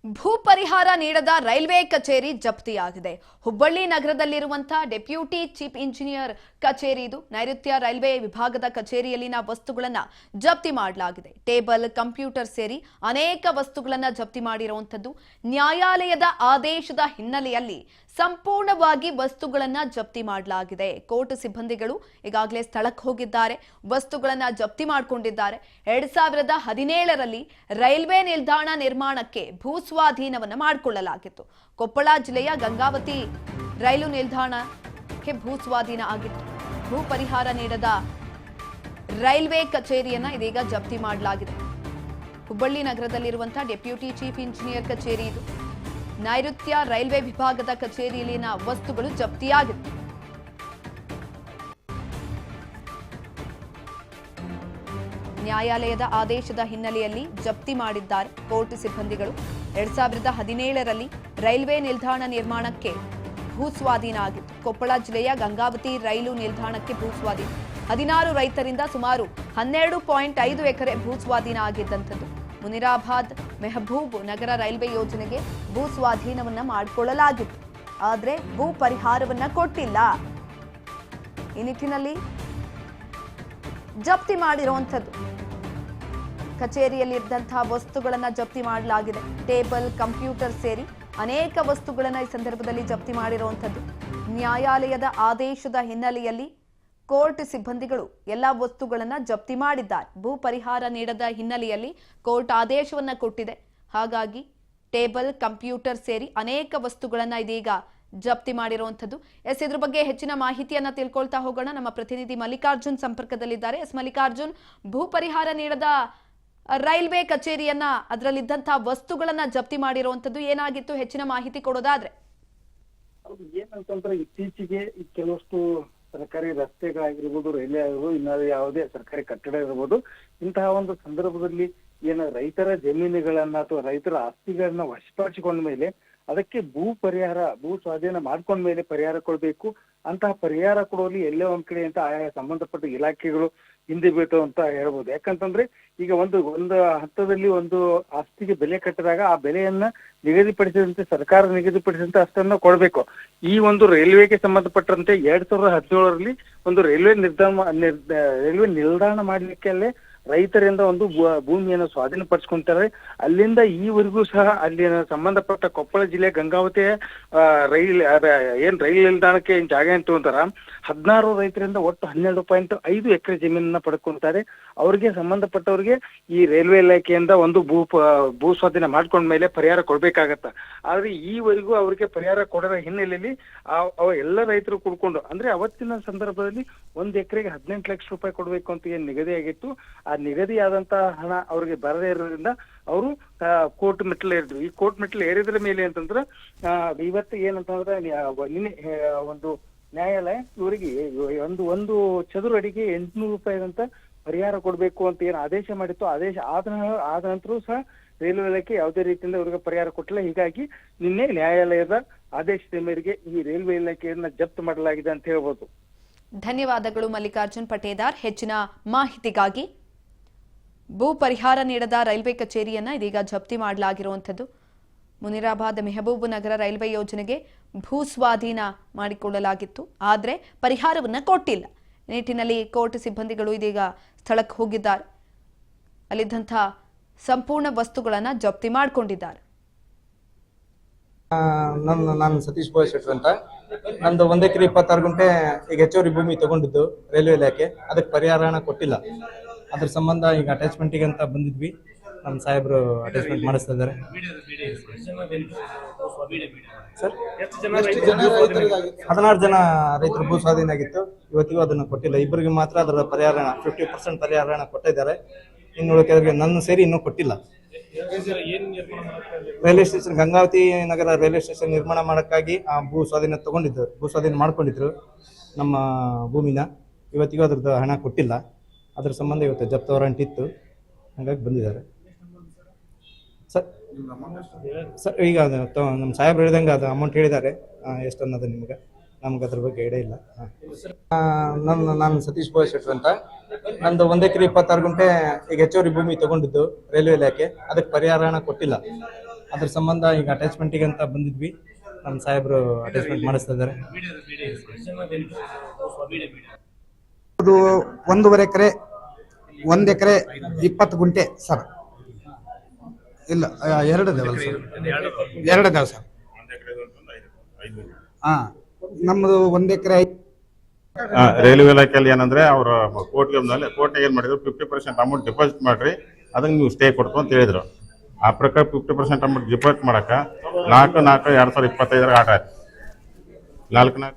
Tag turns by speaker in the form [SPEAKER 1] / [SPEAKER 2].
[SPEAKER 1] ಭೂ ಪರಿಹಾರ ನೀಡದ ರೈಲ್ವೆ ಕಚೇರಿ ಜಪ್ತಿಯಾಗಿದೆ. ಹುಬ್ಬಳ್ಳಿ ನಗರದಲ್ಲಿರುವಂತಹ ಡೆಪ್ಯೂಟಿ ಚೀಫ್ ಇಂಜಿನಿಯರ್ ಕಚೇರಿ ಇದು. ನೈಋತ್ಯ ರೈಲ್ವೆ ವಿಭಾಗದ ಕಚೇರಿಯಲ್ಲಿನ ವಸ್ತುಗಳನ್ನು ಜಪ್ತಿ ಮಾಡಲಾಗಿದೆ. ಟೇಬಲ್, ಕಂಪ್ಯೂಟರ್ ಸೇರಿ ಅನೇಕ ವಸ್ತುಗಳನ್ನು ಜಪ್ತಿ ಮಾಡಿರುವಂತದ್ದು. ನ್ಯಾಯಾಲಯದ ಆದೇಶದ ಹಿನ್ನೆಲೆಯಲ್ಲಿ ಸಂಪೂರ್ಣವಾಗಿ ವಸ್ತುಗಳನ್ನು ಜಪ್ತಿ ಮಾಡಲಾಗಿದೆ. ಕೋರ್ಟ್ ಸಿಬ್ಬಂದಿಗಳು ಈಗಾಗಲೇ ಸ್ಥಳಕ್ಕೆ ಹೋಗಿದ್ದಾರೆ, ವಸ್ತುಗಳನ್ನು ಜಪ್ತಿ ಮಾಡಿಕೊಂಡಿದ್ದಾರೆ. 2017ರಲ್ಲಿ ರೈಲ್ವೆ ನಿಲ್ದಾಣ ನಿರ್ಮಾಣಕ್ಕೆ ಭೂಸ್ವಾಧೀನವನ್ನು ಮಾಡಿಕೊಳ್ಳಲಾಗಿತ್ತು. ಕೊಪ್ಪಳ ಜಿಲ್ಲೆಯ ಗಂಗಾವತಿ ರೈಲು ನಿಲ್ದಾಣಕ್ಕೆ ಭೂಸ್ವಾಧೀನ ಆಗಿತ್ತು. ಭೂ ಪರಿಹಾರ ನೀಡದ ರೈಲ್ವೆ ಕಚೇರಿಯನ್ನ ಇದೀಗ ಜಪ್ತಿ ಮಾಡಲಾಗಿದೆ. ಹುಬ್ಬಳ್ಳಿ ನಗರದಲ್ಲಿರುವಂತಹ ಡೆಪ್ಯೂಟಿ ಚೀಫ್ ಇಂಜಿನಿಯರ್ ಕಚೇರಿ ಇದು. ನೈಋತ್ಯ ರೈಲ್ವೆ ವಿಭಾಗದ ಕಚೇರಿಯಲ್ಲಿನ ವಸ್ತುಗಳು ಜಪ್ತಿಯಾಗಿವೆ. ನ್ಯಾಯಾಲಯದ ಆದೇಶದ ಹಿನ್ನೆಲೆಯಲ್ಲಿ ಜಪ್ತಿ ಮಾಡಿದ್ದಾರೆ ಕೋರ್ಟ್ ಸಿಬ್ಬಂದಿಗಳು. 2017ರಲ್ಲಿ ರೈಲ್ವೆ ನಿಲ್ದಾಣ ನಿರ್ಮಾಣಕ್ಕೆ ಭೂಸ್ವಾಧೀನ ಆಗಿತ್ತು. ಕೊಪ್ಪಳ ಜಿಲ್ಲೆಯ ಗಂಗಾವತಿ ರೈಲು ನಿಲ್ದಾಣಕ್ಕೆ ಭೂಸ್ವಾಧೀನ 16 ರೈತರಿಂದ ಸುಮಾರು 12.5 ಎಕರೆ ಭೂಸ್ವಾಧೀನ ಆಗಿದ್ದಂಥದ್ದು. ಮುನಿರಾಬಾದ್ ಮೆಹಬೂಬ್ ನಗರ ರೈಲ್ವೆ ಯೋಜನೆಗೆ ಭೂ ಸ್ವಾಧೀನವನ್ನ ಮಾಡಿಕೊಳ್ಳಲಾಗಿತ್ತು. ಆದರೆ ಭೂ ಪರಿಹಾರವನ್ನ ಕೊಟ್ಟಿಲ್ಲ. ಈ ನಿಟ್ಟಿನಲ್ಲಿ ಜಪ್ತಿ ಮಾಡಿರುವಂಥದ್ದು. ಕಚೇರಿಯಲ್ಲಿದ್ದಂತಹ ವಸ್ತುಗಳನ್ನ ಜಪ್ತಿ ಮಾಡಲಾಗಿದೆ. ಟೇಬಲ್, ಕಂಪ್ಯೂಟರ್ ಸೇರಿ ಅನೇಕ ವಸ್ತುಗಳನ್ನ ಈ ಸಂದರ್ಭದಲ್ಲಿ ಜಪ್ತಿ ಮಾಡಿರುವಂಥದ್ದು. ನ್ಯಾಯಾಲಯದ ಆದೇಶದ ಹಿನ್ನೆಲೆಯಲ್ಲಿ ಕೋರ್ಟ್ ಸಿಬ್ಬಂದಿಗಳು ಎಲ್ಲ ವಸ್ತುಗಳನ್ನು ಜಪ್ತಿ ಮಾಡಿದ್ದಾರೆ. ಭೂ ಪರಿಹಾರ ನೀಡದ ಹಿನ್ನೆಲೆಯಲ್ಲಿ ಕೋರ್ಟ್ ಆದೇಶವನ್ನ ಕೊಟ್ಟಿದೆ. ಹಾಗಾಗಿ ಟೇಬಲ್, ಕಂಪ್ಯೂಟರ್ ಸೇರಿ ಅನೇಕ ವಸ್ತುಗಳನ್ನ ಇದೀಗ ಜಪ್ತಿ ಮಾಡಿರುವಂಥದ್ದು. ಇದ್ರ ಬಗ್ಗೆ ಹೆಚ್ಚಿನ ಮಾಹಿತಿಯನ್ನ ತಿಳ್ಕೊಳ್ತಾ ಹೋಗೋಣ. ನಮ್ಮ ಪ್ರತಿನಿಧಿ ಮಲ್ಲಿಕಾರ್ಜುನ್ ಸಂಪರ್ಕದಲ್ಲಿದ್ದಾರೆ. ಮಲ್ಲಿಕಾರ್ಜುನ್, ಭೂ ಪರಿಹಾರ ನೀಡದ ರೈಲ್ವೆ ಕಚೇರಿಯನ್ನ ಅದರಲ್ಲಿದ್ದಂತಹ ವಸ್ತುಗಳನ್ನ ಜಪ್ತಿ ಮಾಡಿರುವಂಥದ್ದು ಏನಾಗಿತ್ತು? ಹೆಚ್ಚಿನ ಮಾಹಿತಿ ಕೊಡೋದಾದ್ರೆ.
[SPEAKER 2] ಏನಂತಂದ್ರೆ ಇತ್ತೀಚೆಗೆ ಕೆಲವಷ್ಟು ಸರ್ಕಾರಿ ರಸ್ತೆಗಳಾಗಿರ್ಬೋದು, ರೈಲ್ವೆ ಆಗಿರ್ಬೋದು, ಇನ್ನಾದ್ರೂ ಯಾವುದೇ ಸರ್ಕಾರಿ ಕಟ್ಟಡ ಇರ್ಬೋದು, ಇಂತಹ ಒಂದು ಸಂದರ್ಭದಲ್ಲಿ ರೈತರ ಜಮೀನುಗಳನ್ನ ಅಥವಾ ರೈತರ ಆಸ್ತಿಗಳನ್ನ ವಶಪಡಿಸಿಕೊಂಡ ಮೇಲೆ ಅದಕ್ಕೆ ಭೂ ಸ್ವಾಧೀನ ಮಾಡ್ಕೊಂಡ ಮೇಲೆ ಪರಿಹಾರ ಕೊಡ್ಬೇಕು. ಅಂತಹ ಪರಿಹಾರ ಕೊಡುವಲ್ಲಿ ಎಲ್ಲೇ ಒಂದ್ ಕಡೆ ಅಂತ ಆಯಾ ಸಂಬಂಧಪಟ್ಟ ಇಲಾಖೆಗಳು ಹಿಂದೆ ಬೀಳ್ತಾವ ಅಂತ ಹೇಳ್ಬೋದು. ಯಾಕಂತಂದ್ರೆ ಈಗ ಒಂದು ಹಂತದಲ್ಲಿ ಒಂದು ಆಸ್ತಿಗೆ ಬೆಲೆ ಕಟ್ಟಿದಾಗ ಆ ಬೆಲೆಯನ್ನ ನಿಗದಿಪಡಿಸಿದಂತೆ ಸರ್ಕಾರ ನಿಗದಿಪಡಿಸಿದಂತೆ ಅಷ್ಟನ್ನ ಕೊಡ್ಬೇಕು. ಈ ಒಂದು ರೈಲ್ವೆಗೆ ಸಂಬಂಧಪಟ್ಟಂತೆ 2017ರಲ್ಲಿ ಒಂದು ರೈಲ್ವೆ ನಿಲ್ದಾಣ ಮಾಡ್ಲಿಕ್ಕೆ ರೈತರಿಂದ ಒಂದು ಭೂಮಿಯನ್ನು ಸ್ವಾಧೀನಪಡಿಸ್ಕೊಂತಾರೆ. ಅಲ್ಲಿಂದ ಈವರೆಗೂ ಸಹ ಅಲ್ಲಿನ ಸಂಬಂಧಪಟ್ಟ ಕೊಪ್ಪಳ ಜಿಲ್ಲೆ ಗಂಗಾವತಿಯ ರೈಲ್ ನಿಲ್ದಾಣಕ್ಕೆ ಜಾಗ ಅಂತ ಅಂತಾರ 16 ರೈತರಿಂದ ಒಟ್ಟು 12.5 ಎಕರೆ ಜಮೀನನ್ನ ಪಡ್ಕೊಂತಾರೆ. ಅವ್ರಿಗೆ ಸಂಬಂಧಪಟ್ಟವ್ರಿಗೆ ಈ ರೈಲ್ವೆ ಇಲಾಖೆಯಿಂದ ಒಂದು ಭೂ ಸ್ವಾಧೀನ ಮಾಡ್ಕೊಂಡ ಮೇಲೆ ಪರಿಹಾರ ಕೊಡ್ಬೇಕಾಗತ್ತ. ಆದ್ರೆ ಈವರೆಗೂ ಅವ್ರಿಗೆ ಪರಿಹಾರ ಕೊಡೋ ಹಿನ್ನೆಲೆಯಲ್ಲಿ ಎಲ್ಲ ರೈತರು ಕುಡ್ಕೊಂಡು, ಅಂದ್ರೆ ಅವತ್ತಿನ ಸಂದರ್ಭದಲ್ಲಿ 1 ಎಕರೆಗೆ 18 ಲಕ್ಷ ರೂಪಾಯಿ ಕೊಡ್ಬೇಕು ಅಂತ ಏನ್ ನಿಗದಿ ಆಗಿತ್ತು. ಆ ನಿಗದಿಯಾದಂತಹ ಹಣ ಅವ್ರಿಗೆ ಬರದೇ ಇರೋದ್ರಿಂದ ಅವರು ಕೋರ್ಟ್ ಮೆಟ್ಟಲು ಏರಿದ್ರು. ಈ ಕೋರ್ಟ್ ಮೆಟ್ಟಲು ಏರಿದ್ರ ಮೇಲೆ ಅಂತಂದ್ರ ಇವತ್ತು ಏನಂತಂದ್ರೆ ಒಂದು ನ್ಯಾಯಾಲಯ ಇವರಿಗೆ ಒಂದು ಚದುರ ಅಡಿಗೆ 800 ರೂಪಾಯಿದಂತ ಪರಿಹಾರ ಕೊಡ್ಬೇಕು ಅಂತ ಏನು ಆದೇಶ ಮಾಡಿತ್ತು. ಆದೇಶ ಆದ ನಂತರ ಸಹ ರೈಲ್ವೆ ಇಲಾಖೆ ಯಾವುದೇ ರೀತಿಯಿಂದ ಇವ್ರಿಗೆ ಪರಿಹಾರ ಕೊಟ್ಟಿಲ್ಲ. ಹೀಗಾಗಿ ನಿನ್ನೆ ನ್ಯಾಯಾಲಯದ ಆದೇಶದ ಮೇರೆಗೆ ಈ ರೈಲ್ವೆ ಇಲಾಖೆಯನ್ನ ಜಪ್ತು ಮಾಡಲಾಗಿದೆ ಅಂತ ಹೇಳ್ಬೋದು.
[SPEAKER 1] ಧನ್ಯವಾದಗಳು ಮಲ್ಲಿಕಾರ್ಜುನ್ ಪಟೇದಾರ್ ಹೆಚ್ಚಿನ ಮಾಹಿತಿಗಾಗಿ. ಭೂ ಪರಿಹಾರ ನೀಡದ ರೈಲ್ವೆ ಕಚೇರಿಯನ್ನ ಇದೀಗ ಜಪ್ತಿ ಮಾಡಲಾಗಿರುವಂಥದ್ದು. ಮುನಿರಾಬಾದ್ ಮೆಹಬೂಬ್ ನಗರ ರೈಲ್ವೆ ಯೋಜನೆಗೆ ಭೂ ಸ್ವಾಧೀನ ಮಾಡಿಕೊಳ್ಳಲಾಗಿತ್ತು. ಆದರೆ ಪರಿಹಾರವನ್ನ ಕೊಟ್ಟಿಲ್ಲ. ನಿಟ್ಟಿನಲ್ಲಿ ಕೋರ್ಟ್ ಸಿಬ್ಬಂದಿಗಳು ಇದೀಗ ಸ್ಥಳಕ್ಕೆ ಹೋಗಿದ್ದಾರೆ. ಅಲ್ಲಿದ್ದಂತಹ ಸಂಪೂರ್ಣ ವಸ್ತುಗಳನ್ನ ಜಪ್ತಿ ಮಾಡಿಕೊಂಡಿದ್ದಾರೆ.
[SPEAKER 3] ನಾನು ಸತೀಶ್ ಬೋಯಶೆಟ್ರು ಅಂತ. ನಂದು 1 ಎಕರೆ 26 ಗುಂಟೆ ಈಗ ಹೆಚ್ಚುವರಿ ಭೂಮಿ ತಗೊಂಡಿದ್ದು ರೈಲ್ವೆ ಇಲಾಖೆ. ಅದಕ್ಕೆ ಪರಿಹಾರ ಹಣ ಕೊಟ್ಟಿಲ್ಲ. ಅದ್ರ ಸಂಬಂಧ ಈಗ ಅಟ್ಯಾಚ್ಮೆಂಟಿಗೆ ಅಂತ ಬಂದಿದ್ವಿ. ನಮ್ಮ ಸಾಹೇಬರು ಅಟ್ಯಾಚ್ಮೆಂಟ್ ಮಾಡಿಸ್ತಾ ಇದ್ದಾರೆ. ಸರ್ 16 ಜನ ರೈತರು ಭೂ ಸ್ವಾಧೀನ ಆಗಿತ್ತು. ಇವತ್ತಿಗೂ ಅದನ್ನು ಕೊಟ್ಟಿಲ್ಲ. ಇಬ್ಬರಿಗೆ ಮಾತ್ರ ಅದರ ಪರಿಹಾರ 50% ಪರಿಹಾರ ಹಣ ಕೊಟ್ಟಿದ್ದಾರೆ. ಇನ್ನು ಉಳಿದವರಿಗೆ ನನ್ನ ಸೇರಿ ಇನ್ನೂ ಕೊಟ್ಟಿಲ್ಲ. ರೈಲ್ವೆ ಸ್ಟೇಷನ್ ಗಂಗಾವತಿ ನಗರ ರೈಲ್ವೆ ಸ್ಟೇಷನ್ ನಿರ್ಮಾಣ ಮಾಡೋಕ್ಕಾಗಿ ಆ ಭೂ ಸ್ವಾಧೀನ ಮಾಡ್ಕೊಂಡಿದ್ರು ನಮ್ಮ ಭೂಮಿನ. ಇವತ್ತಿಗೂ ಅದ್ರದ್ದು ಹಣ ಕೊಟ್ಟಿಲ್ಲ. ಅದ್ರ ಸಂಬಂಧ ಇವತ್ತು ಜಪ್ತಿ ವಾರಂಟ್ ಇತ್ತು, ಹಾಗಾಗಿ ಬಂದಿದ್ದಾರೆ. ಸರ್ ಈಗ ನಮ್ಮ ಸಾಹೇಬ್ರು ಹೇಳಿದಂಗೆ ಅದು ಅಮೌಂಟ್ ಹೇಳಿದ್ದಾರೆ. ಎಷ್ಟು ಅನ್ನೋದು ನಮ್ಗೆ ಅದ್ರ ಬಗ್ಗೆ ಐಡಿಯಾ ಇಲ್ಲ. ನಾನು ಸತೀಶ್ ಬೋಯಶೆಟ್ರು ಅಂತ. ನಂದು 1 ಎಕರೆ 26 ಗುಂಟೆ ಈಗ ಹೆಚ್ಚುವರಿ ಭೂಮಿ ತಗೊಂಡಿದ್ದು ರೈಲ್ವೆ ಇಲಾಖೆ. ಅದಕ್ಕೆ ಪರಿಹಾರ ಹಣ ಕೊಟ್ಟಿಲ್ಲ. ಅದ್ರ ಸಂಬಂಧ ಈಗ ಅಟ್ಯಾಚ್ಮೆಂಟಿಗೆ ಅಂತ ಬಂದಿದ್ವಿ. ನಮ್ಮ ಸಾಹೇಬರು ಅಟ್ಯಾಚ್ಮೆಂಟ್ ಮಾಡಿಸ್ತಾ ಇದ್ದಾರೆ.
[SPEAKER 4] ಅದು 1.5 ಎಕರೆ 1 ಎಕರೆ 20 ಗುಂಟೆ ಸರ್. ಇಲ್ಲ 2 ಇದಾವಲ್ಲ ಸರ್, 2 ಇದಾವೆ ಸರ್. ಹಾಂ, ನಮ್ಮದು 1 ಎಕರೆ.
[SPEAKER 5] ರೈಲ್ವೆ ಇಲಾಖೆಯಲ್ಲಿ ಏನಂದ್ರೆ ಅವರು ಕೋರ್ಟ್ಗೆ ಏನ್ ಮಾಡಿದ್ರು 50% ಅಮೌಂಟ್ ಡಿಪಾಸಿಟ್ ಮಾಡ್ರಿ, ಅದಕ್ಕೆ ನೀವು ಸ್ಟೇ ಕೊಡ್ತು ಅಂತ ಹೇಳಿದ್ರು. ಆ ಪ್ರಕಾರ 50% ಅಮೌಂಟ್ ಡಿಪಾಸಿಟ್ ಮಾಡಕ 4/4/2025 ಆಟ ಆಯ್ತು. 4/4